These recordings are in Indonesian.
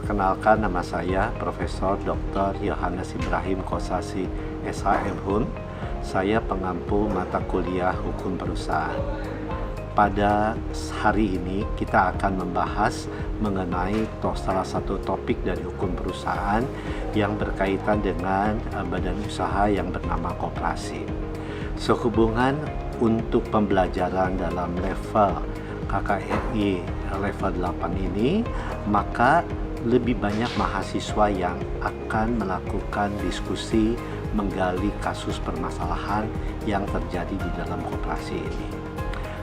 Perkenalkan, nama saya Profesor Dr. Yohanes Ibrahim Kosasi SHMHUN. Saya pengampu mata kuliah Hukum Perusahaan. Pada hari ini kita akan membahas mengenai salah satu topik dari hukum perusahaan yang berkaitan dengan badan usaha yang bernama koperasi. Sehubungan untuk pembelajaran dalam level KKRI level 8 ini, maka lebih banyak mahasiswa yang akan melakukan diskusi menggali kasus permasalahan yang terjadi di dalam koperasi ini.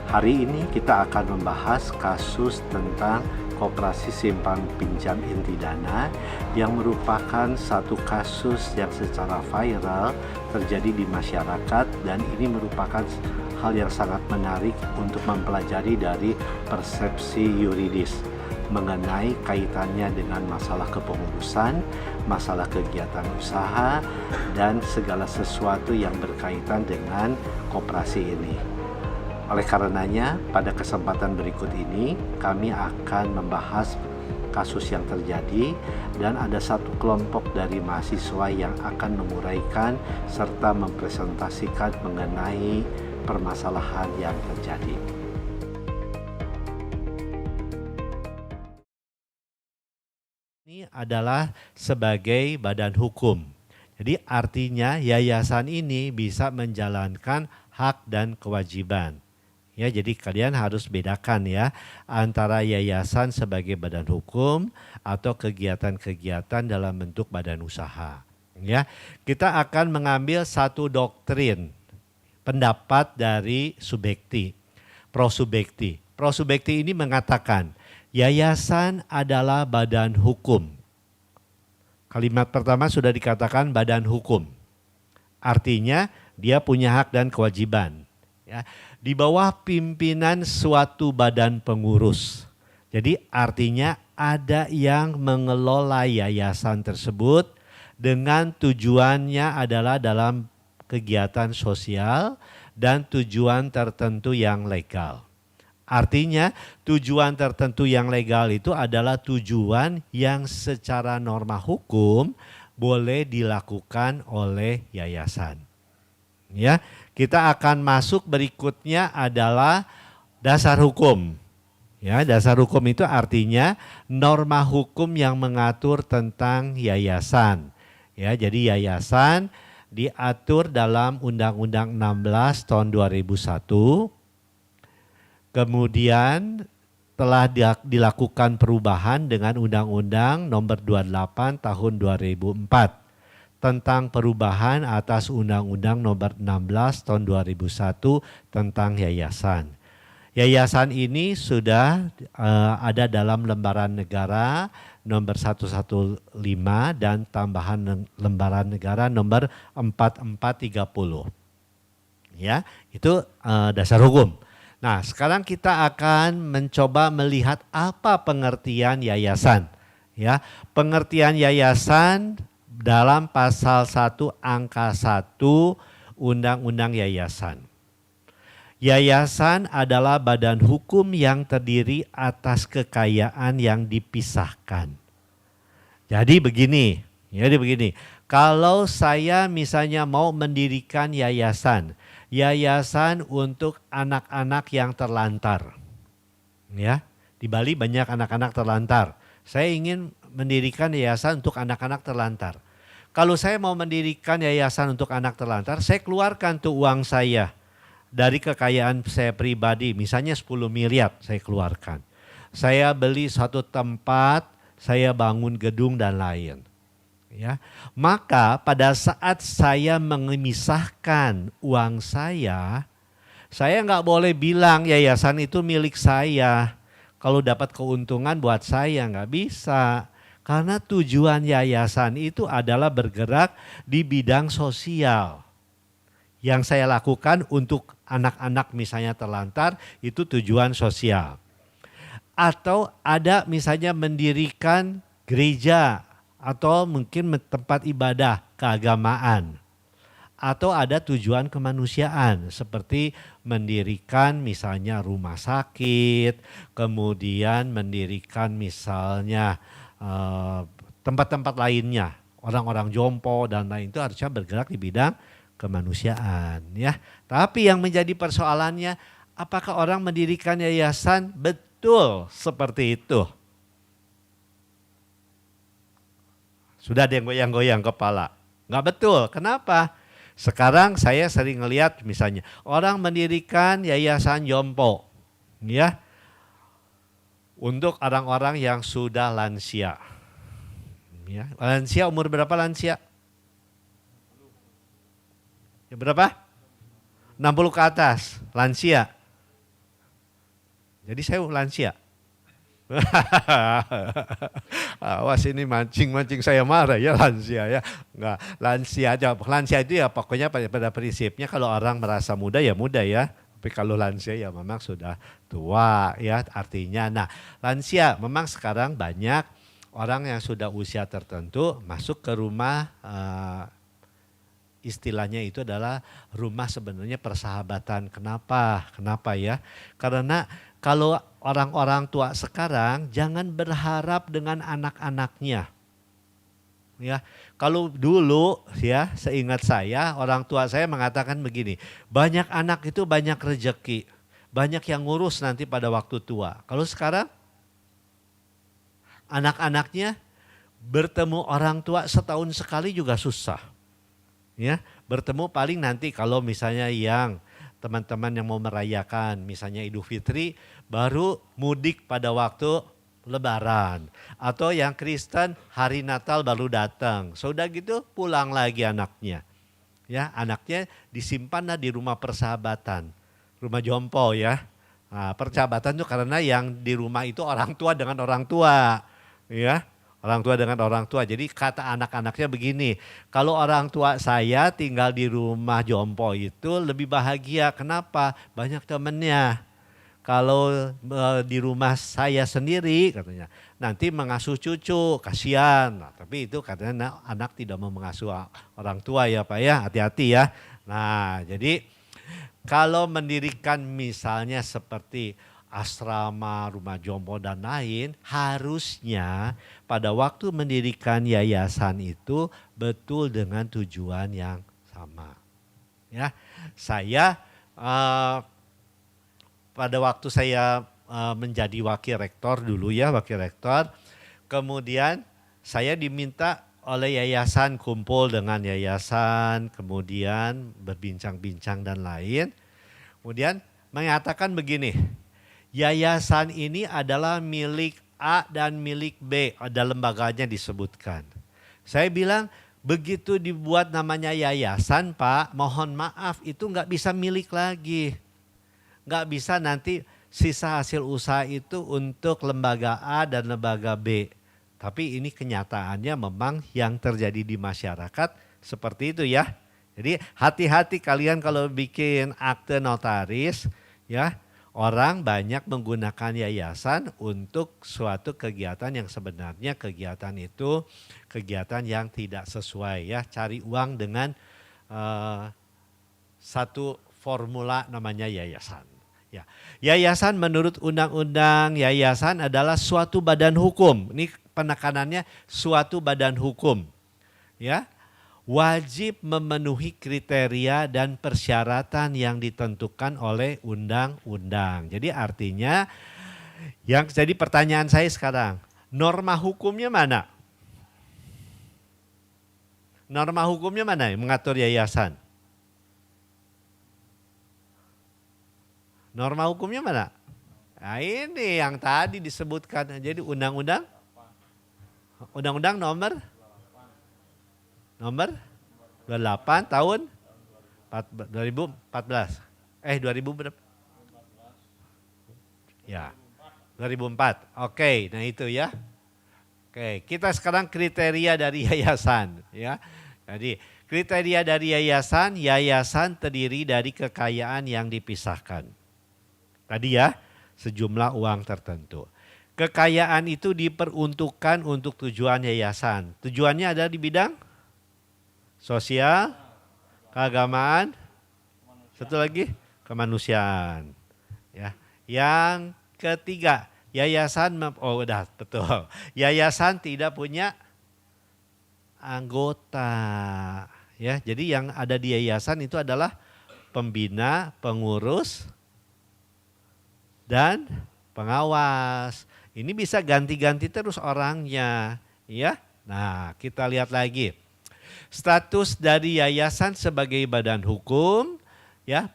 Hari ini kita akan membahas kasus tentang koperasi simpan pinjam inti dana yang merupakan satu kasus yang secara viral terjadi di masyarakat, dan ini merupakan hal yang sangat menarik untuk mempelajari dari persepsi yuridis mengenai kaitannya dengan masalah kepengurusan, masalah kegiatan usaha, dan segala sesuatu yang berkaitan dengan koperasi ini. Oleh karenanya, pada kesempatan berikut ini, kami akan membahas kasus yang terjadi, dan ada satu kelompok dari mahasiswa yang akan menguraikan serta mempresentasikan mengenai permasalahan yang terjadi. Ini adalah sebagai badan hukum. Jadi artinya yayasan ini bisa menjalankan hak dan kewajiban. Ya, jadi kalian harus bedakan ya antara yayasan sebagai badan hukum atau kegiatan-kegiatan dalam bentuk badan usaha. Ya, kita akan mengambil satu doktrin pendapat dari Subekti, Prosubekti. Prosubekti ini mengatakan yayasan adalah badan hukum. Kalimat pertama sudah dikatakan badan hukum. Artinya dia punya hak dan kewajiban. Ya, di bawah pimpinan suatu badan pengurus. Jadi artinya ada yang mengelola yayasan tersebut dengan tujuannya adalah dalam kegiatan sosial dan tujuan tertentu yang legal. Artinya tujuan tertentu yang legal itu adalah tujuan yang secara norma hukum boleh dilakukan oleh yayasan. Ya, kita akan masuk berikutnya adalah dasar hukum. Ya, dasar hukum itu artinya norma hukum yang mengatur tentang yayasan. Ya, jadi yayasan diatur dalam Undang-Undang 16 tahun 2001. Kemudian telah dilakukan perubahan dengan Undang-Undang nomor 28 tahun 2004 tentang perubahan atas Undang-Undang nomor 16 tahun 2001 tentang yayasan. Yayasan ini sudah ada dalam lembaran negara nomor 115 dan tambahan lembaran negara nomor 4430. Ya, itu dasar hukum. Nah, sekarang kita akan mencoba melihat apa pengertian yayasan. Ya, pengertian yayasan dalam pasal 1 angka 1 Undang-Undang Yayasan. Yayasan adalah badan hukum yang terdiri atas kekayaan yang dipisahkan. Jadi begini. Kalau saya misalnya mau mendirikan yayasan untuk anak-anak yang terlantar. Ya, di Bali banyak anak-anak terlantar. Saya ingin mendirikan yayasan untuk anak-anak terlantar. Kalau saya mau mendirikan yayasan untuk anak terlantar, saya keluarkan tuh uang saya dari kekayaan saya pribadi, misalnya 10 miliar saya keluarkan. Saya beli satu tempat, saya bangun gedung dan lain. Ya, maka pada saat saya memisahkan uang saya nggak boleh bilang yayasan itu milik saya. Kalau dapat keuntungan buat saya, nggak bisa. Karena tujuan yayasan itu adalah bergerak di bidang sosial. Yang saya lakukan untuk anak-anak misalnya terlantar itu tujuan sosial. Atau ada misalnya mendirikan gereja atau mungkin tempat ibadah keagamaan. Atau ada tujuan kemanusiaan seperti mendirikan misalnya rumah sakit, kemudian mendirikan misalnya tempat-tempat lainnya, orang-orang jompo dan lain itu harusnya bergerak di bidang kemanusiaan ya. Tapi yang menjadi persoalannya, apakah orang mendirikan yayasan betul seperti itu? Sudah ada yang goyang-goyang kepala. Nggak betul, kenapa? Sekarang saya sering ngelihat misalnya orang mendirikan yayasan jompo ya, untuk orang-orang yang sudah lansia. Ya, lansia umur berapa lansia? Ya, berapa? 60 ke atas, lansia. Jadi saya lansia. Awas ini mancing-mancing saya marah ya lansia ya. Enggak, lansia aja. Lansia itu ya pokoknya pada prinsipnya kalau orang merasa muda ya muda ya. Tapi kalau lansia ya memang sudah tua ya artinya. Nah lansia memang sekarang banyak orang yang sudah usia tertentu masuk ke rumah, istilahnya itu adalah rumah sebenarnya persahabatan. Kenapa? Kenapa ya? Karena kalau orang-orang tua sekarang jangan berharap dengan anak-anaknya. Ya, kalau dulu ya seingat saya orang tua saya mengatakan begini, banyak anak itu banyak rezeki, banyak yang ngurus nanti pada waktu tua. Kalau sekarang anak-anaknya bertemu orang tua setahun sekali juga susah. Ya, bertemu paling nanti kalau misalnya yang teman-teman yang mau merayakan misalnya Idul Fitri baru mudik pada waktu Lebaran, atau yang Kristen hari Natal baru datang. Sudah gitu pulang lagi anaknya. Ya, anaknya disimpan di rumah persahabatan, rumah jompo ya. Nah, persahabatan itu karena yang di rumah itu orang tua dengan orang tua, ya. Orang tua dengan orang tua. Jadi kata anak-anaknya begini, kalau orang tua saya tinggal di rumah jompo itu lebih bahagia. Kenapa? Banyak temennya. Kalau di rumah saya sendiri katanya, nanti mengasuh cucu, kasihan. Nah, tapi itu katanya anak tidak mau mengasuh orang tua ya Pak ya, hati-hati ya. Nah jadi kalau mendirikan misalnya seperti asrama, rumah jompo dan lain, harusnya pada waktu mendirikan yayasan itu betul dengan tujuan yang sama. Ya, saya pada waktu saya menjadi wakil rektor dulu ya, wakil rektor, kemudian saya diminta oleh yayasan kumpul dengan yayasan, kemudian berbincang-bincang dan lain, kemudian mengatakan begini, yayasan ini adalah milik A dan milik B, ada lembaganya disebutkan. Saya bilang begitu dibuat namanya yayasan Pak, mohon maaf itu nggak bisa milik lagi. Nggak bisa nanti sisa hasil usaha itu untuk lembaga A dan lembaga B. Tapi ini kenyataannya memang yang terjadi di masyarakat seperti itu ya. Jadi hati-hati kalian kalau bikin akte notaris ya. Orang banyak menggunakan yayasan untuk suatu kegiatan yang sebenarnya kegiatan itu kegiatan yang tidak sesuai ya. Cari uang dengan satu formula namanya yayasan. Ya. Yayasan menurut undang-undang yayasan adalah suatu badan hukum. Ini penekanannya suatu badan hukum. Ya. Wajib memenuhi kriteria dan persyaratan yang ditentukan oleh undang-undang. Jadi artinya yang jadi pertanyaan saya sekarang, norma hukumnya mana? Norma hukumnya mana yang mengatur yayasan? Norma hukumnya mana? Nah ini yang tadi disebutkan. Jadi undang-undang nomor 28 tahun 2014. 2000 berapa? Ya, 2004. Oke, nah itu ya. Oke, kita sekarang kriteria dari yayasan ya. Jadi kriteria dari yayasan, yayasan terdiri dari kekayaan yang dipisahkan. Tadi ya, sejumlah uang tertentu. Kekayaan itu diperuntukkan untuk tujuan yayasan. Tujuannya ada di bidang sosial, keagamaan, satu lagi kemanusiaan. Ya. Yang ketiga, Oh udah betul. Yayasan tidak punya anggota. Ya, jadi yang ada di yayasan itu adalah pembina, pengurus, dan pengawas. Ini bisa ganti-ganti terus orangnya, ya. Nah, kita lihat lagi. Status dari yayasan sebagai badan hukum, ya,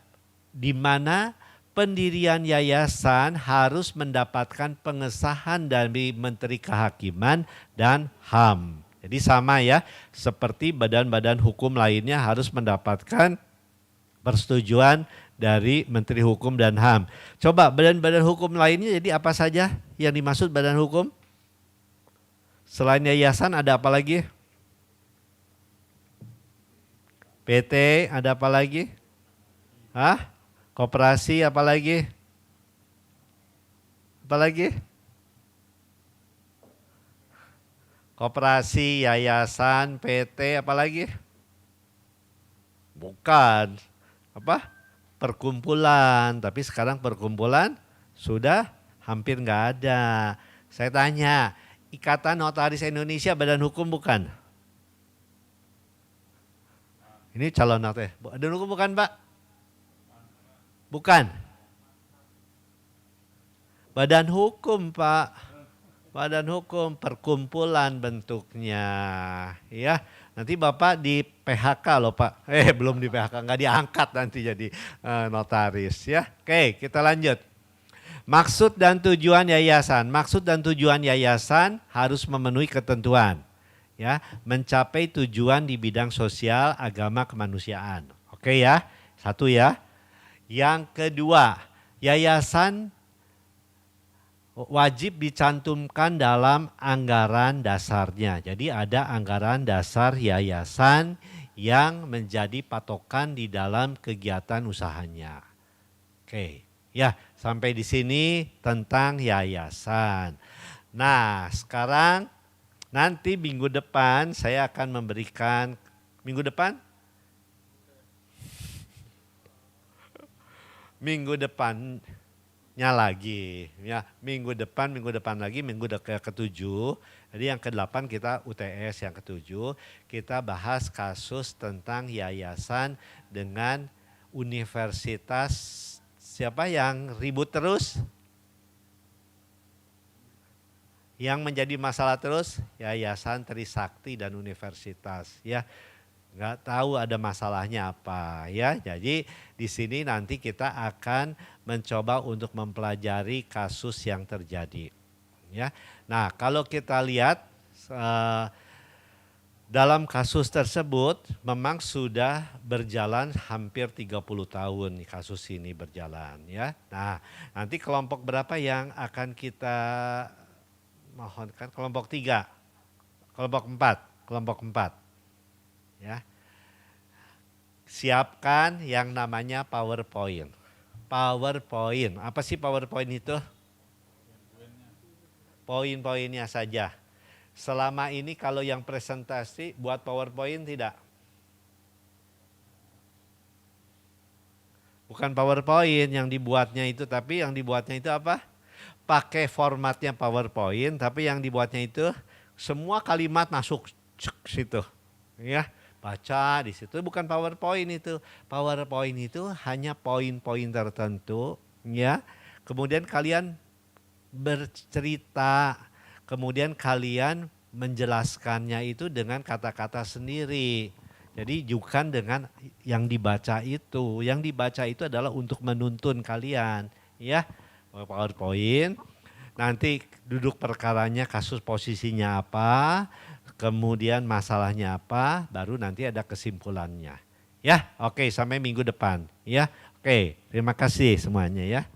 di mana pendirian yayasan harus mendapatkan pengesahan dari Menteri Kehakiman dan HAM. Jadi sama ya, seperti badan-badan hukum lainnya harus mendapatkan persetujuan dari Menteri Hukum dan HAM. Coba badan-badan hukum lainnya jadi apa saja yang dimaksud badan hukum? Selain yayasan ada apa lagi? PT ada apa lagi? Hah? Koperasi apa lagi? Apa lagi? Koperasi, yayasan, PT apa lagi? Bukan. Apa? Perkumpulan. Tapi sekarang perkumpulan sudah hampir nggak ada. Saya tanya, Ikatan Notaris Indonesia badan hukum bukan? Ini calon notaris. Badan hukum bukan, Pak? Bukan. Badan hukum, Pak. Badan hukum, perkumpulan bentuknya. Ya, nanti Bapak di PHK loh, Pak. Belum di PHK, nggak diangkat nanti jadi notaris ya. Oke, kita lanjut. Maksud dan tujuan yayasan. Maksud dan tujuan yayasan harus memenuhi ketentuan. Ya, mencapai tujuan di bidang sosial, agama, kemanusiaan. Oke ya, satu ya. Yang kedua, yayasan wajib dicantumkan dalam anggaran dasarnya. Jadi ada anggaran dasar yayasan yang menjadi patokan di dalam kegiatan usahanya. Oke, ya sampai di sini tentang yayasan. Nah sekarang nanti minggu depan saya akan memberikan, minggu depannya lagi ya, minggu depan lagi, minggu ke-7. Jadi yang ke-8 kita UTS, yang ke-7 kita bahas kasus tentang yayasan dengan universitas. Siapa yang ribut terus? Yang menjadi masalah terus Yayasan Trisakti dan universitas ya. Nggak tahu ada masalahnya apa ya. Jadi di sini nanti kita akan mencoba untuk mempelajari kasus yang terjadi. Ya. Nah kalau kita lihat dalam kasus tersebut memang sudah berjalan hampir 30 tahun kasus ini berjalan ya. Nah nanti kelompok berapa yang akan kita mohonkan? Kelompok 3, kelompok 4. Ya. Siapkan yang namanya PowerPoint. PowerPoint, apa sih PowerPoint itu? Poin-poinnya saja. Selama ini kalau yang presentasi buat PowerPoint tidak? Bukan PowerPoint yang dibuatnya itu, tapi yang dibuatnya itu apa? Pakai formatnya PowerPoint, tapi yang dibuatnya itu semua kalimat masuk situ. Ya. Baca di situ, bukan PowerPoint itu. PowerPoint itu hanya poin-poin tertentu ya. Kemudian kalian bercerita, kemudian kalian menjelaskannya itu dengan kata-kata sendiri. Jadi bukan dengan yang dibaca itu. Yang dibaca itu adalah untuk menuntun kalian ya. PowerPoint. Nanti duduk perkaranya, kasus posisinya apa, kemudian masalahnya apa, baru nanti ada kesimpulannya. Ya, oke, sampai minggu depan. Ya, oke, terima kasih semuanya ya.